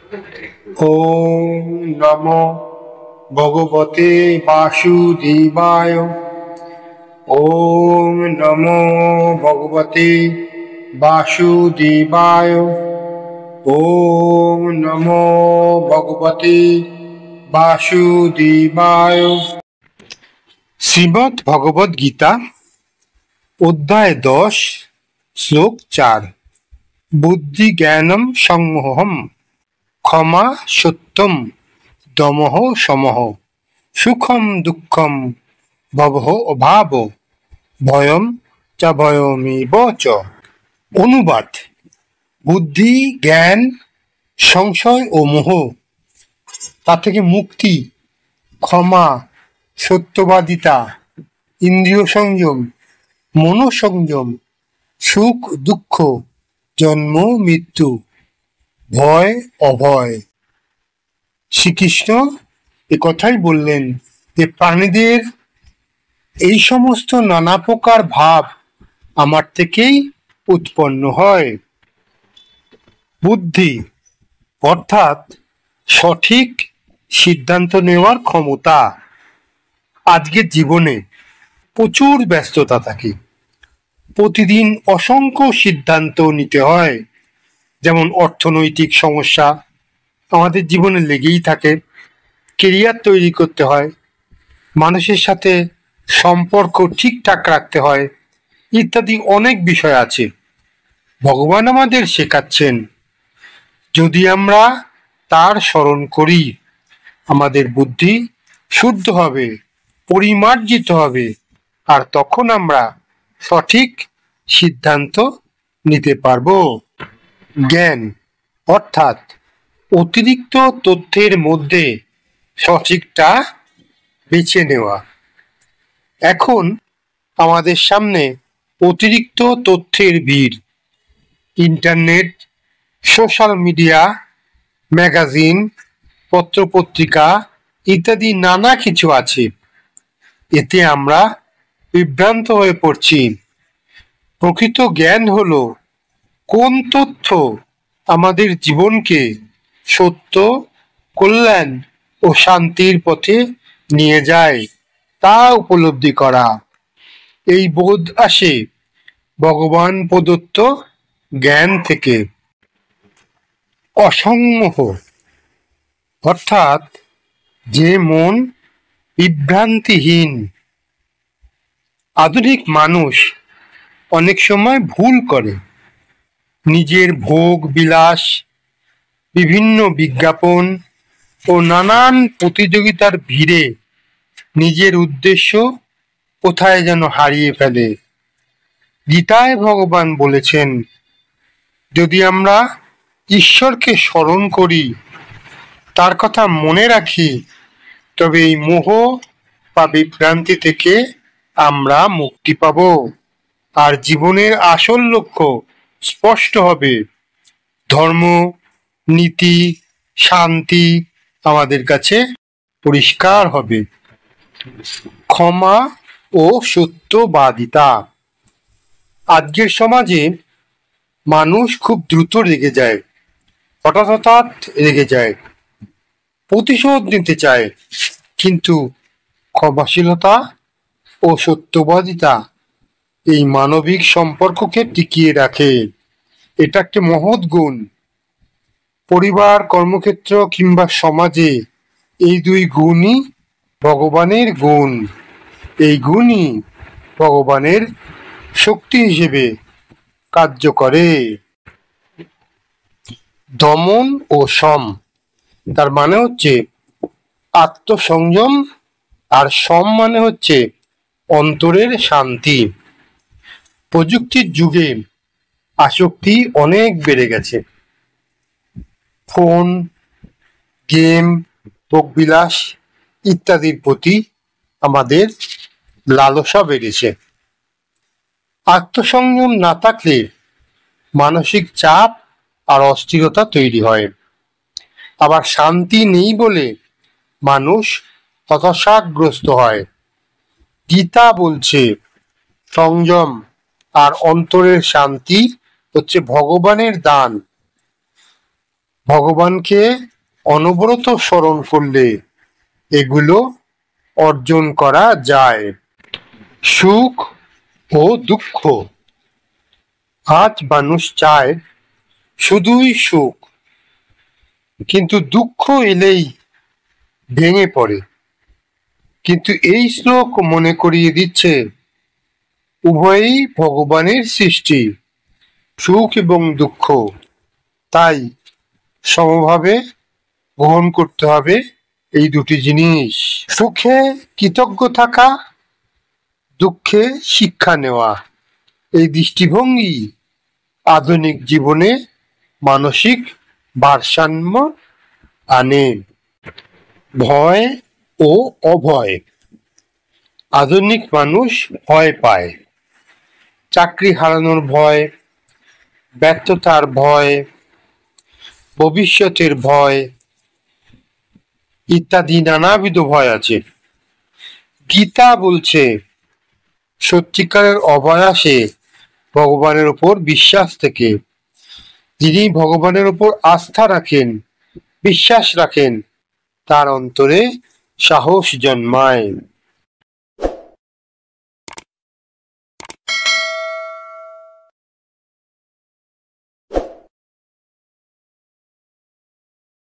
ওম নমো ভগবতে বাসুদেবায়। ওম নমো ভগবতে বাসুদেবায়। ওম নমো ভগবতে বাসুদেবায়। শ্রীমদ্ ভগবদ গীতা অধ্যায় 10 শ্লোক 4। বুদ্ধি জ্ঞানম সংমোহম ক্ষমা সত্যম দমঃ সমঃ সুখম দুঃখম ভবঃ অভাব ভয়ম চ ভয়মেব চ। অনুবাদ: বুদ্ধি, জ্ঞান, সংশয় ও মোহ, তা থেকে মুক্তি, ক্ষমা, সত্যবাদিতা, ইন্দ্রিয় সংযম, মনোসংযম, সুখ দুঃখ, জন্ম মৃত্যু, ভয় অভয়। শ্রীকৃষ্ণ কথাই বললেন যে প্রাণীদের এই সমস্ত নানা প্রকার ভাব আমার থেকেই উৎপন্ন হয়। বুদ্ধি অর্থাৎ সঠিক সিদ্ধান্ত নেওয়ার ক্ষমতা। আজকের জীবনে প্রচুর ব্যস্ততা থাকে, প্রতিদিন অসংখ্য সিদ্ধান্ত নিতে হয়। যেমন অর্থনৈতিক সমস্যা আমাদের জীবনে লেগেই থাকে, কেরিয়ার তৈরি করতে হয়, মানুষের সাথে সম্পর্ক ঠিকঠাক রাখতে হয়, ইত্যাদি অনেক বিষয় আছে। ভগবান আমাদের শেখাচ্ছেন, যদি আমরা তার স্মরণ করি আমাদের বুদ্ধি শুদ্ধ হবে, পরিমার্জিত হবে, আর তখন আমরা সঠিক সিদ্ধান্ত নিতে পারব। জ্ঞান অর্থাৎ অতিরিক্ত তথ্যের মধ্যে সঠিকটা বেছে নেওয়া। এখন আমাদের সামনে অতিরিক্ত তথ্যের ভিড়। ইন্টারনেট, সোশ্যাল মিডিয়া, ম্যাগাজিন, পত্রপত্রিকা ইত্যাদি নানা কিছু আছে। এতে আমরা বিভ্রান্ত হয়ে পড়ছি। প্রকৃত জ্ঞান হলো কোন তথ্য আমাদের জীবনকে সত্য, কল্যাণ ও শান্তির পথে নিয়ে যায় তা উপলব্ধি করা। এই বোধ আসে ভগবান প্রদত্ত জ্ঞান থেকে। অসংমোহ অর্থাৎ যে মন বিভ্রান্তিহীন। আধুনিক মানুষ অনেক সময় ভুল করে, নিজের ভোগ বিলাস, বিভিন্ন বিজ্ঞাপন ও নানান প্রতিযোগিতার ভিড়ে নিজের উদ্দেশ্য কোথায় যেন হারিয়ে ফেলে। গীতায় ভগবান বলেছেন, যদি আমরা ঈশ্বরকে স্মরণ করি, তার কথা মনে রাখি, তবে এই মোহ বা বিভ্রান্তি থেকে আমরা মুক্তি পাব, আর জীবনের আসল লক্ষ্য স্পষ্ট হবে। ধর্ম, নীতি, শান্তি আমাদের কাছে পরিষ্কার হবে। ক্ষমা ও সত্যবাদিতা। আজকের সমাজে মানুষ খুব দ্রুত রেগে যায়, হঠাৎ রেগে যায়, প্রতিশোধ নিতে চায়, কিন্তু ক্ষমাশীলতা ও সত্যবাদিতা এই মানবিক সম্পর্ককে টিকিয়ে রাখে। এটা একটি মহৎ গুণ। পরিবার, কর্মক্ষেত্র কিংবা সমাজে এই দুই গুণই ভগবানের গুণ। এই গুণই ভগবানের শক্তি হিসেবে কার্য করে। দমন ও সম, তার মানে হচ্ছে আত্মসংযম, আর সম মানে হচ্ছে অন্তরের শান্তি। প্রযুক্তির যুগে আসক্তি অনেক বেড়ে গেছে। ফোন, গেম, ভোগবিলাস ইত্যাদির প্রতি আমাদের লালসা বেড়েছে। আত্মসংযম না থাকলে মানসিক চাপ আর অস্থিরতা তৈরি হয়। আবার শান্তি নেই বলে মানুষ হতাশাগ্রস্ত হয়। গীতা বলছে, সংযম আর অন্তরের শান্তি হচ্ছে ভগবানের দান। ভগবানকে অনবরত স্মরণ করলে এগুলো অর্জন করা যায়। সুখ ও দুঃখ। আজ মানুষ চায় শুধুই সুখ, কিন্তু দুঃখ এলেই ভেঙে পড়ে। কিন্তু এই শ্লোক মনে করিয়ে দিচ্ছে উভয়ই ভগবানের সৃষ্টি, সুখ এবং দুঃখ, তাই সমভাবে গ্রহণ করতে হবে এই দুটি জিনিস। সুখে কৃতজ্ঞ থাকা, দুঃখে শিক্ষা নেওয়া, এই দৃষ্টিভঙ্গি আধুনিক জীবনে মানসিক ভারসাম্য আনে। ভয় ও অভয়। আধুনিক মানুষ ভয় পায়, চাকরি হারানোর ভয়, ব্যর্থতার ভয়, ভবিষ্যতের ভয় ইত্যাদি নানাবিধ ভয় আছে। গীতা বলছে সত্যিকারের অভয় আসে ভগবানের উপর বিশ্বাস থেকে। যিনি ভগবানের উপর আস্থা রাখেন, বিশ্বাস রাখেন, তার অন্তরে সাহস জন্মায়।